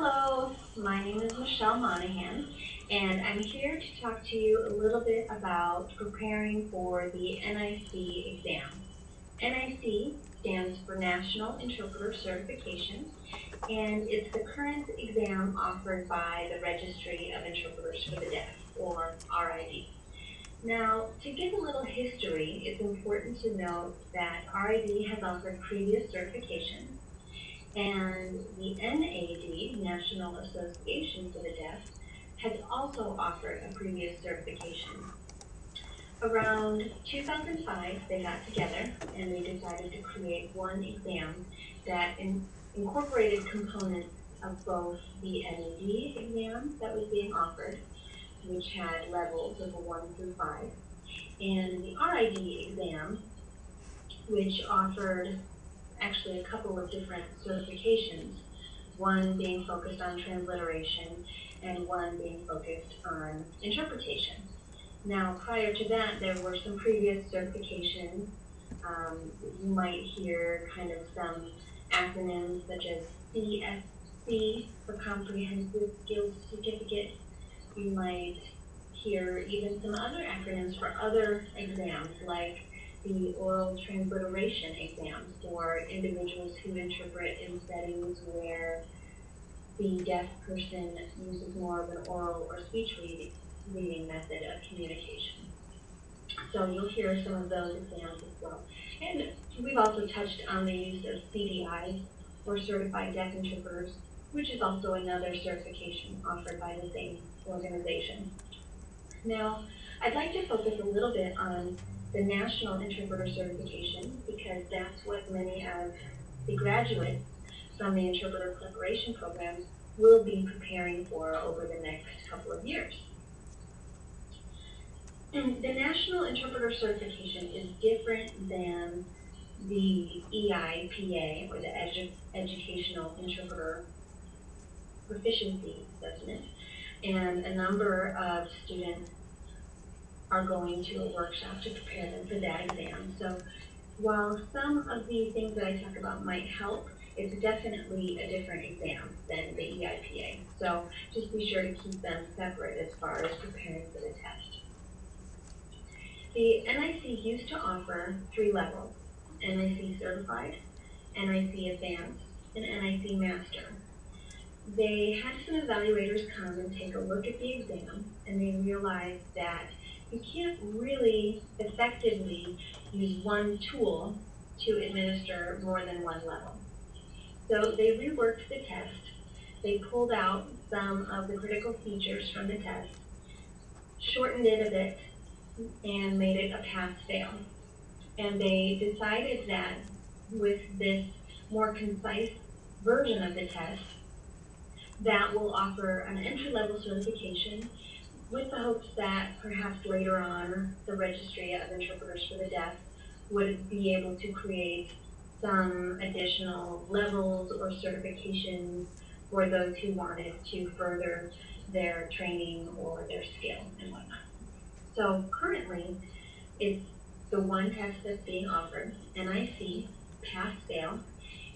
Hello, my name is Michelle Monahan, and I'm here to talk to you a little bit about preparing for the NIC exam. NIC stands for National Interpreter Certification, and it's the current exam offered by the Registry of Interpreters for the Deaf, or RID. Now, to give a little history, it's important to note that RID has offered previous certifications, and the NAD, National Association for the Deaf, has also offered a previous certification. Around 2005, they got together and they decided to create one exam that incorporated components of both the NAD exam that was being offered, which had levels of 1 through 5, and the RID exam, which offered actually a couple of different certifications, one being focused on transliteration and one being focused on interpretation. Now, prior to that, there were some previous certifications. You might hear kind of some acronyms such as CSC for Comprehensive Skills Certificate. You might hear even some other acronyms for other exams, like the oral transliteration exam for individuals who interpret in settings where the deaf person uses more of an oral or speech reading method of communication. So you'll hear some of those exams as well. And we've also touched on the use of CDI, or Certified Deaf Interpreters, which is also another certification offered by the same organization. Now, I'd like to focus a little bit on the National Interpreter Certification because that's what many of the graduates from the interpreter preparation programs will be preparing for over the next couple of years. And the National Interpreter Certification is different than the EIPA, or the Educational Interpreter Proficiency Assessment, and a number of students are going to a workshop to prepare them for that exam. So while some of the things that I talk about might help, it's definitely a different exam than the EIPA. So just be sure to keep them separate as far as preparing for the test. The NIC used to offer 3 levels: NIC Certified, NIC Advanced, and NIC Master. They had some evaluators come and take a look at the exam, and they realized that you can't really effectively use one tool to administer more than one level. So they reworked the test. They pulled out some of the critical features from the test, shortened it a bit, and made it a pass-fail. And they decided that with this more concise version of the test, that will offer an entry-level certification with the hopes that perhaps later on the Registry of Interpreters for the Deaf would be able to create some additional levels or certifications for those who wanted to further their training or their skill and whatnot. So currently, it's the one test that's being offered, NIC, pass-fail.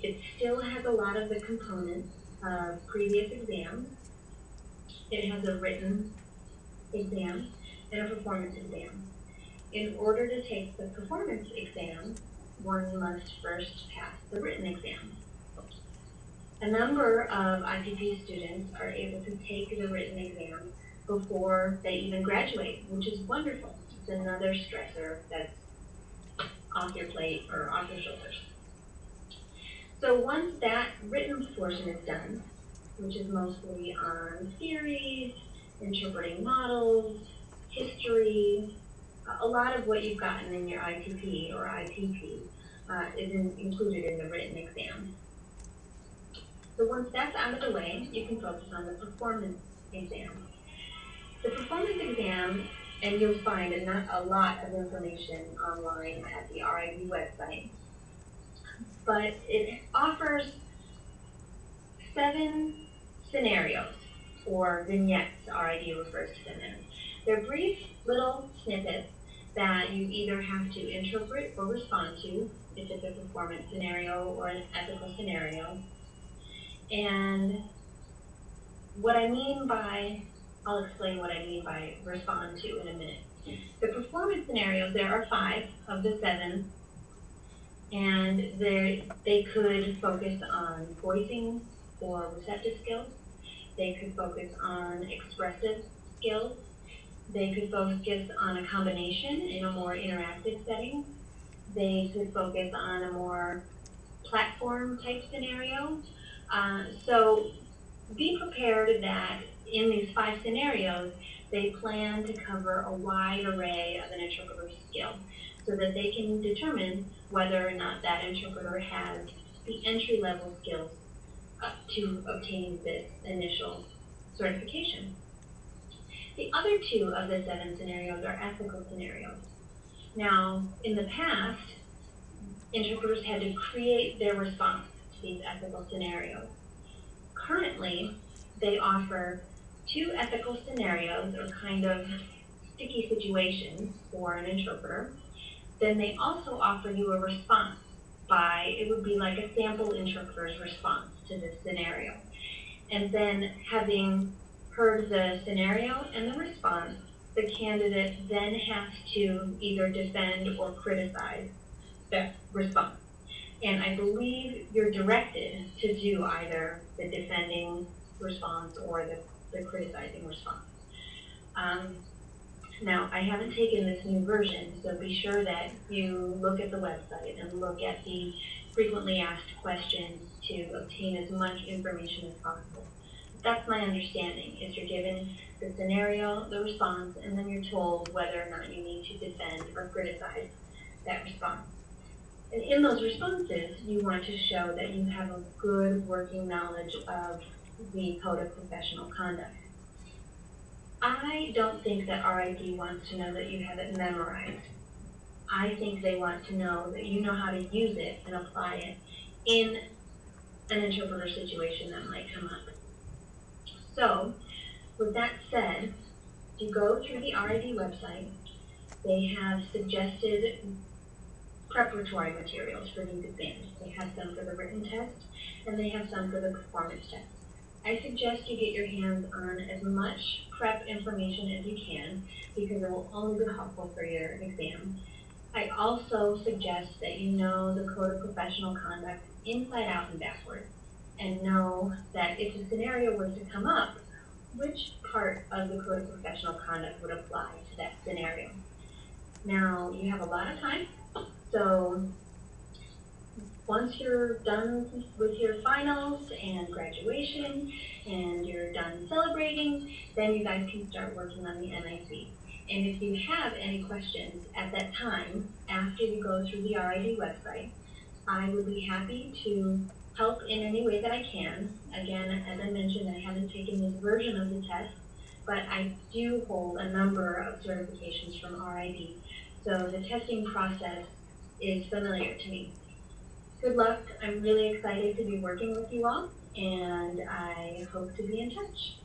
It still has a lot of the components of previous exams. It has a written exam and a performance exam. In order to take the performance exam, one must first pass the written exam. A number of IPP students are able to take the written exam before they even graduate, which is wonderful. It's another stressor that's off your plate or off your shoulders. So once that written portion is done, which is mostly on theories, interpreting models, history, a lot of what you've gotten in your ITP or IPP is included in the written exam. So once that's out of the way, you can focus on the performance exam. The performance exam, and you'll find a lot of information online at the RID website, but it offers 7 scenarios, or vignettes, RID refers to them as. They're brief little snippets that you either have to interpret or respond to, if it's a performance scenario or an ethical scenario. And what I mean by, I'll explain what I mean by respond to in a minute. The performance scenarios, there are 5 of the 7, and they could focus on voicing or receptive skills. They could focus on expressive skills. They could focus on a combination in a more interactive setting. They could focus on a more platform type scenario. So be prepared that in these 5 scenarios, they plan to cover a wide array of an interpreter's skill so that they can determine whether or not that interpreter has the entry-level skills to obtain this initial certification. The other 2 of the 7 scenarios are ethical scenarios. Now, in the past, interpreters had to create their response to these ethical scenarios. Currently, they offer 2 ethical scenarios, or kind of sticky situations for an interpreter. Then they also offer you a response it would be like a sample interpreter's response to this scenario. And then, having heard the scenario and the response, the candidate then has to either defend or criticize the response. And I believe you're directed to do either the defending response or the criticizing response. Now, I haven't taken this new version, so be sure that you look at the website and look at the frequently asked questions to obtain as much information as possible. That's my understanding, is you're given the scenario, the response, and then you're told whether or not you need to defend or criticize that response. And in those responses, you want to show that you have a good working knowledge of the Code of Professional Conduct. I don't think that RID wants to know that you have it memorized. I think they want to know that you know how to use it and apply it in an interpreter situation that might come up. So, with that said, if you go through the RID website, they have suggested preparatory materials for these exams. They have some for the written test, and they have some for the performance test. I suggest you get your hands on as much prep information as you can, because it will only be helpful for your exam. I also suggest that you know the Code of Professional Conduct inside out and backward, and know that if a scenario was to come up, which part of the Code of Professional Conduct would apply to that scenario. Now, you have a lot of time, so once you're done with your finals and graduation and you're done celebrating, then you guys can start working on the NIC. And if you have any questions at that time, after you go through the RID website, I would be happy to help in any way that I can. Again, as I mentioned, I haven't taken this version of the test, but I do hold a number of certifications from RID, so the testing process is familiar to me. Good luck. I'm really excited to be working with you all, and I hope to be in touch.